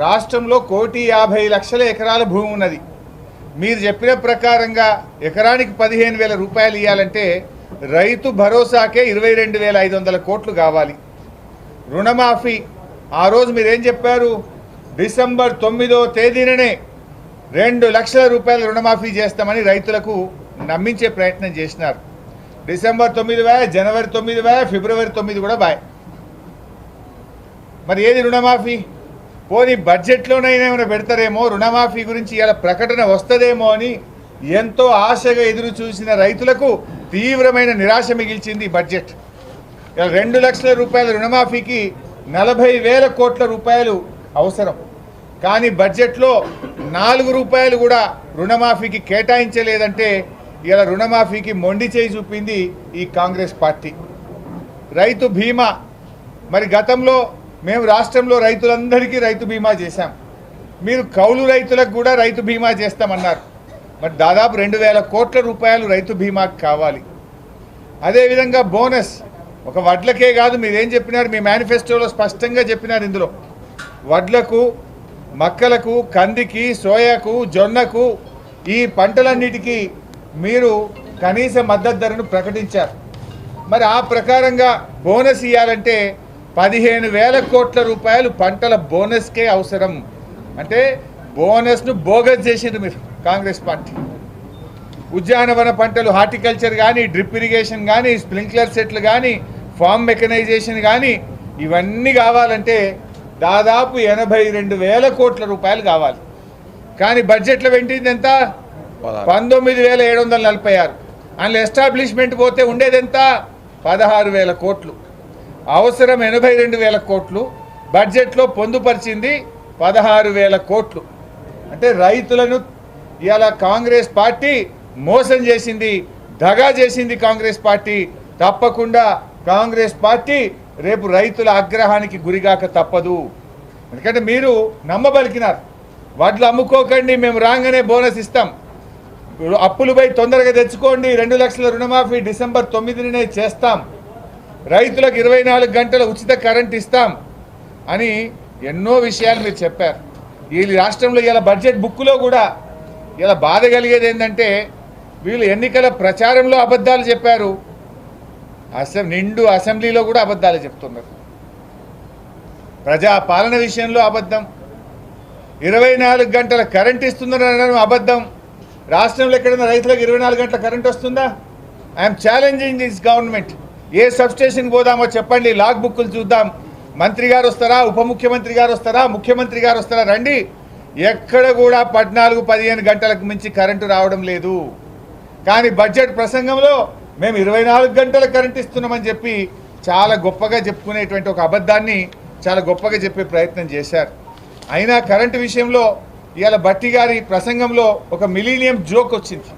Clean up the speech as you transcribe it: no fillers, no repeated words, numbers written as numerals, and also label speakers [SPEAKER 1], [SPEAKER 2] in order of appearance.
[SPEAKER 1] రాష్ట్రంలో 1,50,00,000 ఎకరాల భూమి ఉన్నది. మీరు చెప్పిన ప్రకారంగా ఎకరానికి 15,000 రూపాయలు ఇవ్వాలంటే రైతు భరోసాకే 22,500 కోట్లు కావాలి. రుణమాఫీ ఆ రోజు మీరేం చెప్పారు? డిసెంబర్ 9వ తేదీననే 2 లక్షల రూపాయల రుణమాఫీ చేస్తామని రైతులకు నమ్మించే ప్రయత్నం చేసినారు. డిసెంబర్ 9 బాయ్, జనవరి 9 బాయ్, ఫిబ్రవరి 9 కూడా బాయ్. మరి ఏది రుణమాఫీ? పోనీ బడ్జెట్లోనైనా ఏమైనా పెడతారేమో, రుణమాఫీ గురించి ఇలా ప్రకటన వస్తుందేమో అని ఎంతో ఆశగా ఎదురు చూసిన రైతులకు తీవ్రమైన నిరాశ మిగిల్చింది బడ్జెట్. ఇలా 2 లక్షల రూపాయల రుణమాఫీకి 40,000 కోట్ల రూపాయలు అవసరం. కానీ బడ్జెట్లో 4 రూపాయలు కూడా రుణమాఫీకి కేటాయించలేదంటే ఇలా రుణమాఫీకి మొండి చేయి చూపింది ఈ కాంగ్రెస్ పార్టీ. రైతు బీమా, మరి గతంలో మేము రాష్ట్రంలో రైతులందరికీ రైతు బీమా చేశాం. మీరు కౌలు రైతులకు కూడా రైతు బీమా చేస్తామన్నారు. మరి దాదాపు 2,000 కోట్ల రూపాయలు రైతు బీమాకి కావాలి. అదేవిధంగా బోనస్, ఒక వడ్లకే కాదు, మీరేం చెప్పినారు మీ మేనిఫెస్టోలో స్పష్టంగా చెప్పినారు. ఇందులో వడ్లకు, మక్కలకు, కందికి, సోయాకు, జొన్నకు, ఈ పంటలన్నిటికీ మీరు కనీస మద్దతు ధరను ప్రకటించారు. మరి ఆ ప్రకారంగా బోనస్ ఇవ్వాలంటే 15,000 కోట్ల రూపాయలు పంటల బోనస్కే అవసరం. అంటే బోనస్ను బోగస్ చేసింది మీరు కాంగ్రెస్ పార్టీ. ఉద్యానవన పంటలు, హార్టికల్చర్ కానీ, డ్రిప్ ఇరిగేషన్ కానీ, స్ప్రింక్లర్ సెట్లు కానీ, ఫార్మ్ మెకనైజేషన్ కానీ, ఇవన్నీ కావాలంటే దాదాపు 82,000 కోట్ల రూపాయలు కావాలి. కానీ బడ్జెట్లో పెట్టింది ఎంత? 19,746. అందులో ఎస్టాబ్లిష్మెంట్ పోతే ఉండేది ఎంత? 16,000 కోట్లు. అవసరం 82,000 కోట్లు. బడ్జెట్లో పొందుపరిచింది 16,000 కోట్లు. అంటే రైతులను ఇలా కాంగ్రెస్ పార్టీ మోసం చేసింది, దగా చేసింది కాంగ్రెస్ పార్టీ. తప్పకుండా కాంగ్రెస్ పార్టీ రేపు రైతుల ఆగ్రహానికి గురిగాక తప్పదు. ఎందుకంటే మీరు నమ్మబలికినారు, వడ్లు అమ్ముకోకండి, మేము రాగానే బోనస్ ఇస్తాం, అప్పులు పోయి తొందరగా తెచ్చుకోండి, 2 లక్షల రుణమాఫీ డిసెంబర్ 9నే చేస్తాం, రైతులకు 24 గంటల ఉచిత కరెంట్ ఇస్తాం అని ఎన్నో విషయాలు మీరు చెప్పారు. ఈ రాష్ట్రంలో ఇలా బడ్జెట్ బుక్లో కూడా ఇలా బాధ కలిగేది ఏంటంటే వీళ్ళు ఎన్నికల ప్రచారంలో అబద్ధాలు చెప్పారు, నిండు అసెంబ్లీలో కూడా అబద్ధాలు చెప్తున్నారు. ప్రజా పాలన విషయంలో అబద్ధం, 24 గంటల కరెంట్ ఇస్తుందనడం అబద్ధం. రాష్ట్రంలో ఎక్కడైనా రైతులకు 24 గంటల కరెంట్ వస్తుందా? I'm challenging this government. ఏ సబ్స్టేషన్ పోదామో చెప్పండి, లాగ్ బుక్కులు చూద్దాం. మంత్రి గారు వస్తారా, ఉప ముఖ్యమంత్రి గారు వస్తారా, ముఖ్యమంత్రి గారు వస్తారా, రండి. ఎక్కడ కూడా 14-15 గంటలకు మించి కరెంటు రావడం లేదు. కానీ బడ్జెట్ ప్రసంగంలో మేము 24 గంటల కరెంట్ ఇస్తున్నామని చెప్పి చాలా గొప్పగా చెప్పుకునేటువంటి ఒక అబద్ధాన్ని చాలా గొప్పగా చెప్పే ప్రయత్నం చేశారు. అయినా కరెంటు విషయంలో ఇవాళ భట్టి గారి ప్రసంగంలో ఒక మిలీనియం జోక్ వచ్చింది.